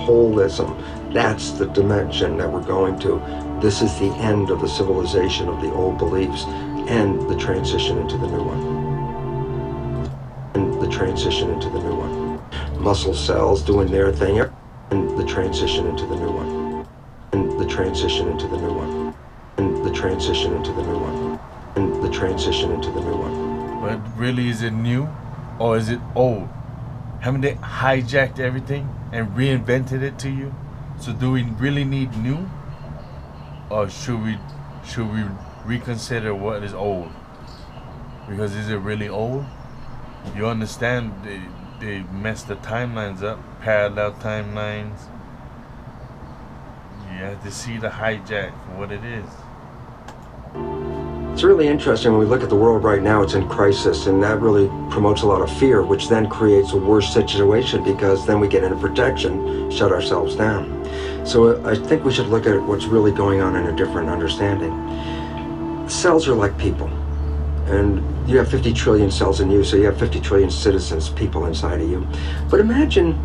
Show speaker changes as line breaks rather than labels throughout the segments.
holism. That's the dimension that we're going to. This is the end of the civilization of the old beliefs and the transition into the new one. And the transition into the new one. Muscle cells doing their thing and the transition into the new one. And the transition into the new one. And the transition into the new one. And the transition into the new one.
But really, is it new or is it old? Haven't they hijacked everything and reinvented it to you? So do we really need new? Or should we reconsider what is old? Because is it really old? You understand they messed the timelines up, parallel timelines. You have to see the hijack for what it is.
It's really interesting when we look at the world right now, it's in crisis, and that really promotes a lot of fear, which then creates a worse situation because then we get into protection, shut ourselves down. So I think we should look at what's really going on in a different understanding. Cells are like people, and you have 50 trillion cells in you, so you have 50 trillion citizens, people inside of you. But imagine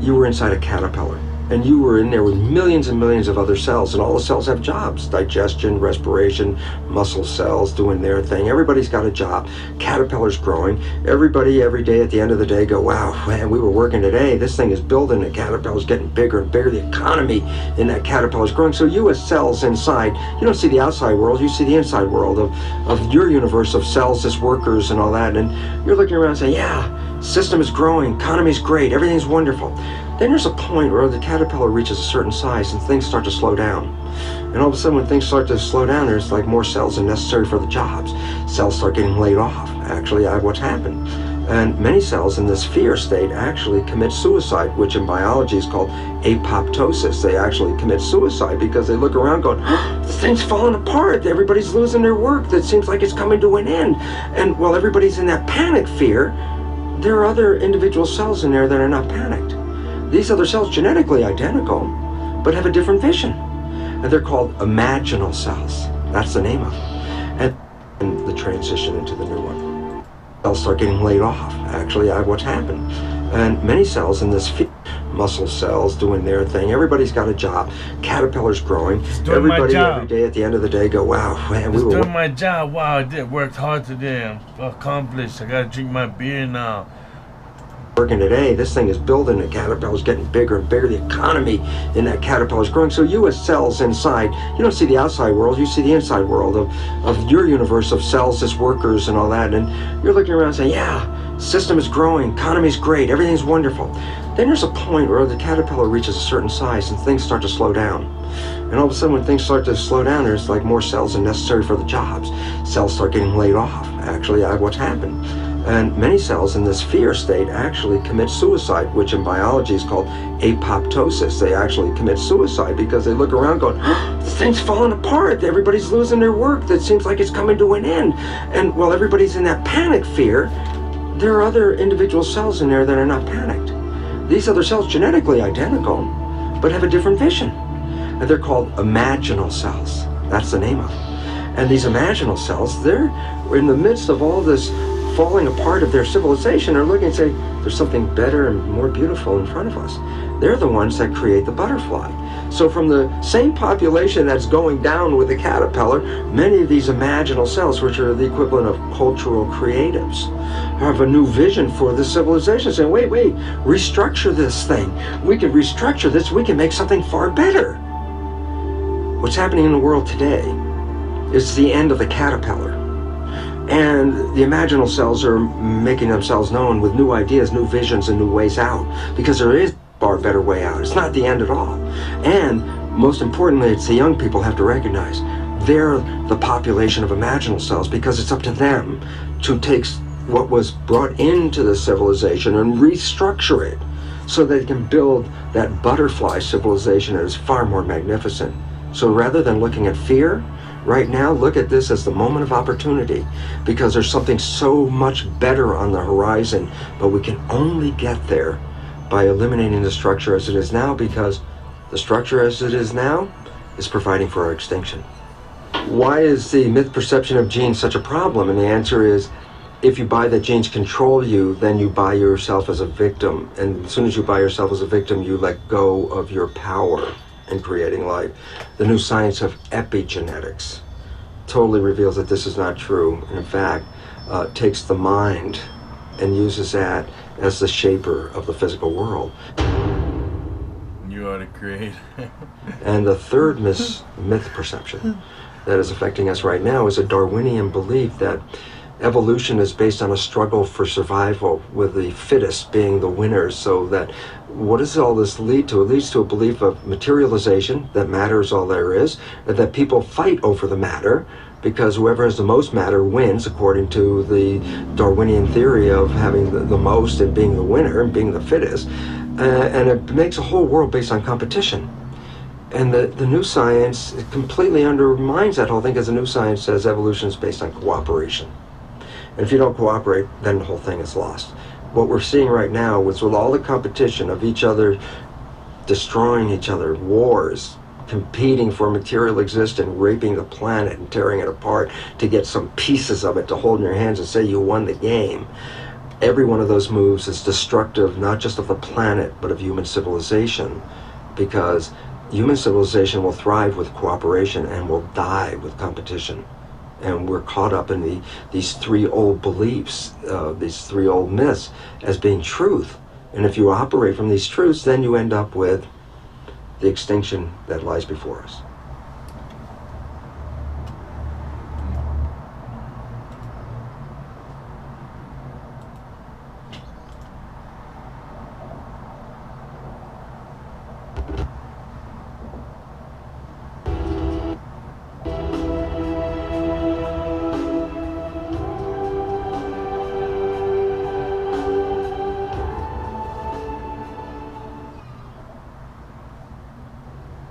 you were inside a caterpillar, and you were in there with millions and millions of other cells, and all the cells have jobs: digestion, respiration, muscle cells doing their thing. Everybody's got a job. Caterpillar's growing. Everybody every day at the end of the day go, wow, man, we were working today. This thing is building. The caterpillar's getting bigger and bigger. The economy in that caterpillar's growing. So you as cells inside, you don't see the outside world, you see the inside world of your universe of cells as workers and all that. And you're looking around saying, yeah, system is growing, economy's great, everything's wonderful. Then there's a point where the caterpillar reaches a certain size and things start to slow down. And all of a sudden when things start to slow down, there's like more cells than necessary for the jobs. Cells start getting laid off. Actually, what's happened. And many cells in this fear state actually commit suicide, which in biology is called apoptosis. They actually commit suicide because they look around going, oh, this thing's falling apart. Everybody's losing their work. That seems like it's coming to an end. And while everybody's in that panic fear, there are other individual cells in there that are not panicked. These other cells, genetically identical, but have a different vision. And they're called imaginal cells. That's the name of them. And the transition into the new one. Cells start getting laid off. Actually, what's happened. And many cells in this muscle cells doing their thing. Everybody's got a job. Caterpillar's growing. Everybody every day at the end of the day go, wow, man, we were
doing my job. Wow, I worked hard today. I'm accomplished. I gotta drink my beer now.
Working today, this thing is building. The caterpillar's getting bigger and bigger. The economy in that caterpillar's growing. So you as cells inside, you don't see the outside world, you see the inside world of your universe of cells as workers and all that. And you're looking around saying, yeah, system is growing, economy's great, everything's wonderful. Then there's a point where the caterpillar reaches a certain size and things start to slow down. And all of a sudden when things start to slow down, there's like more cells than necessary for the jobs. Cells start getting laid off. Actually, what's happened. And many cells in this fear state actually commit suicide, which in biology is called apoptosis. They actually commit suicide because they look around going, oh, this thing's falling apart. Everybody's losing their work. That seems like it's coming to an end. And while everybody's in that panic fear, there are other individual cells in there that are not panicked. These other cells, genetically identical, but have a different vision. And they're called imaginal cells. That's the name of them. And these imaginal cells, they're in the midst of all this falling apart of their civilization, are looking and say, there's something better and more beautiful in front of us. They're the ones that create the butterfly. So from the same population that's going down with the caterpillar, many of these imaginal cells, which are the equivalent of cultural creatives, have a new vision for the civilization, saying, wait, restructure this thing. We can restructure this, we can make something far better. What's happening in the world today is the end of the caterpillar. And the imaginal cells are making themselves known with new ideas, new visions, and new ways out, because there is a far better way out. It's not the end at all. And most importantly, it's the young people have to recognize they're the population of imaginal cells, because it's up to them to take what was brought into the civilization and restructure it so they can build that butterfly civilization that is far more magnificent. So rather than looking at fear, right now, look at this as the moment of opportunity, because there's something so much better on the horizon, but we can only get there by eliminating the structure as it is now, because the structure as it is now is providing for our extinction. Why is the myth perception of genes such a problem? And the answer is, if you buy that genes control you, then you buy yourself as a victim. And as soon as you buy yourself as a victim, you let go of your power in creating life. The new science of epigenetics totally reveals that this is not true. And in fact, takes the mind and uses that as the shaper of the physical world.
You are the creator.
And the third myth perception that is affecting us right now is a Darwinian belief that evolution is based on a struggle for survival, with the fittest being the winners. So that, what does all this lead to? It leads to a belief of materialization, that matter is all there is, that people fight over the matter, because whoever has the most matter wins, according to the Darwinian theory of having the most and being the winner and being the fittest. And it makes a whole world based on competition. And the new science completely undermines that whole thing, because the new science says evolution is based on cooperation. And if you don't cooperate, then the whole thing is lost. What we're seeing right now is, with all the competition of each other destroying each other, wars, competing for material existence, raping the planet and tearing it apart to get some pieces of it to hold in your hands and say you won the game. Every one of those moves is destructive, not just of the planet, but of human civilization, because human civilization will thrive with cooperation and will die with competition. And we're caught up in these three old beliefs, these three old myths, as being truth. And if you operate from these truths, then you end up with the extinction that lies before us.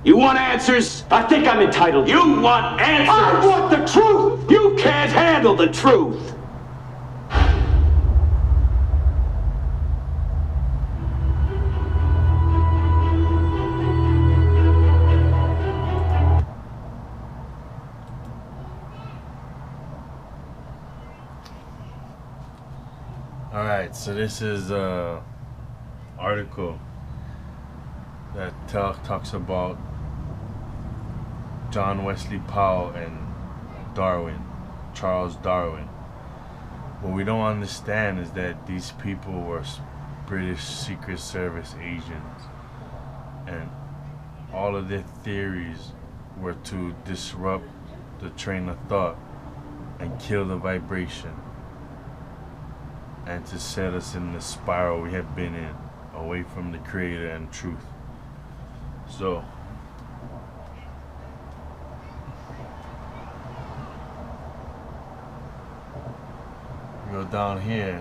You want answers?
I think I'm entitled.
You want answers?
I want the truth!
You can't handle the truth!
Alright, so this is a article that talks about John Wesley Powell and Charles Darwin. What we don't understand is that these people were British Secret Service agents, and all of their theories were to disrupt the train of thought and kill the vibration, and to set us in the spiral we have been in, away from the Creator and truth. So, go down here.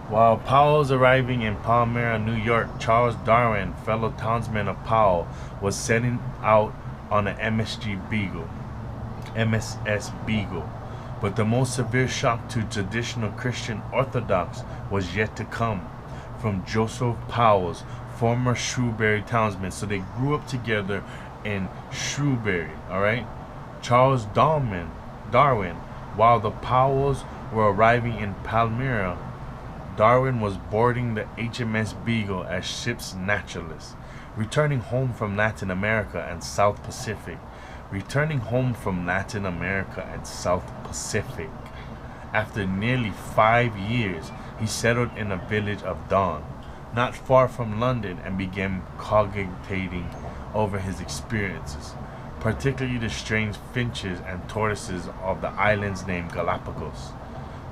While Powell was arriving in Palmyra, New York, Charles Darwin, fellow townsman of Powell, was setting out on an MSS Beagle. But the most severe shock to traditional Christian Orthodox was yet to come from Joseph Powell's former Shrewsbury townsman. So they grew up together in Shrewsbury, alright? Charles Darwin, while the Powells were arriving in Palmyra, Darwin was boarding the HMS Beagle as ship's naturalist, returning home from Latin America and South Pacific. After nearly 5 years, he settled in a village of Dawn, not far from London, and began cogitating over his experiences, particularly the strange finches and tortoises of the islands named Galapagos.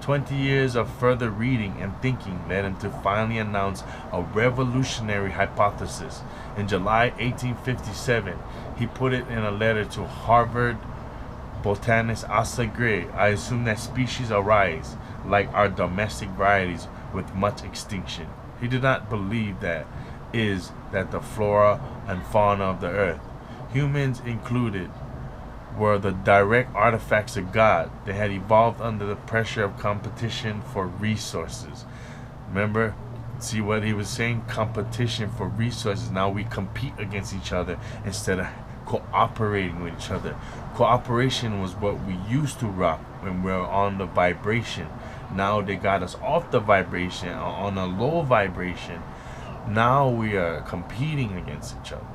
20 years of further reading and thinking led him to finally announce a revolutionary hypothesis. In July 1857, he put it in a letter to Harvard botanist Asa Gray. I assume that species arise, like our domestic varieties, with much extinction. He did not believe that the flora and fauna of the earth, humans included, were the direct artifacts of God. They had evolved under the pressure of competition for resources. Remember, see what he was saying? Competition for resources. Now we compete against each other instead of cooperating with each other. Cooperation was what we used to rock when we were on the vibration. Now they got us off the vibration, on a low vibration. Now we are competing against each other.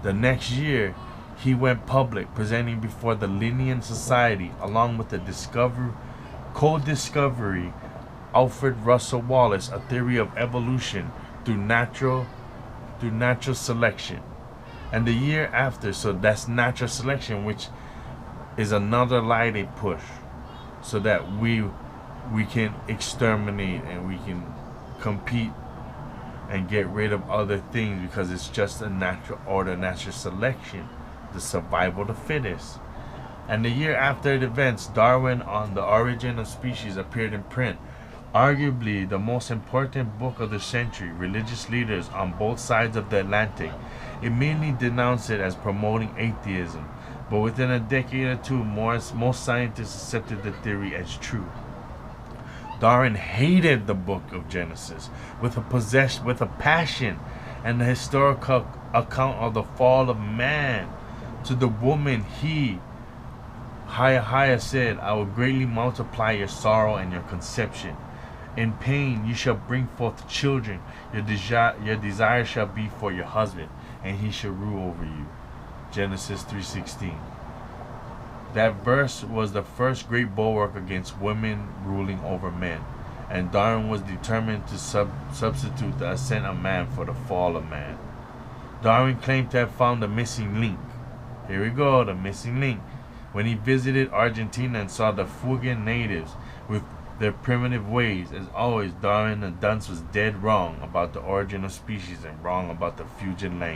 The next year, he went public, presenting before the Linnean Society, along with the co-discovery Alfred Russel Wallace, a theory of evolution through natural selection. And the year after, so that's natural selection, which is another lie they push, so that we can exterminate and we can compete and get rid of other things, because it's just a natural order, natural selection, the survival of the fittest. And the year after the events, Darwin on the Origin of Species appeared in print, arguably the most important book of the century. Religious leaders on both sides of the Atlantic immediately denounced it as promoting atheism, but within a decade or two, most scientists accepted the theory as true. Darwin hated the book of Genesis with a passion, and the historical account of the fall of man. To the woman, he, Haya said, I will greatly multiply your sorrow and your conception. In pain you shall bring forth children. Your desire shall be for your husband, and he shall rule over you. Genesis 3:16. That verse was the first great bulwark against women ruling over men, and Darwin was determined to substitute the ascent of man for the fall of man. Darwin claimed to have found the missing link. Here we go, the missing link. When he visited Argentina and saw the Fuegan natives with their primitive ways. As always, Darwin the dunce was dead wrong about the origin of species and wrong about the Fuegan language.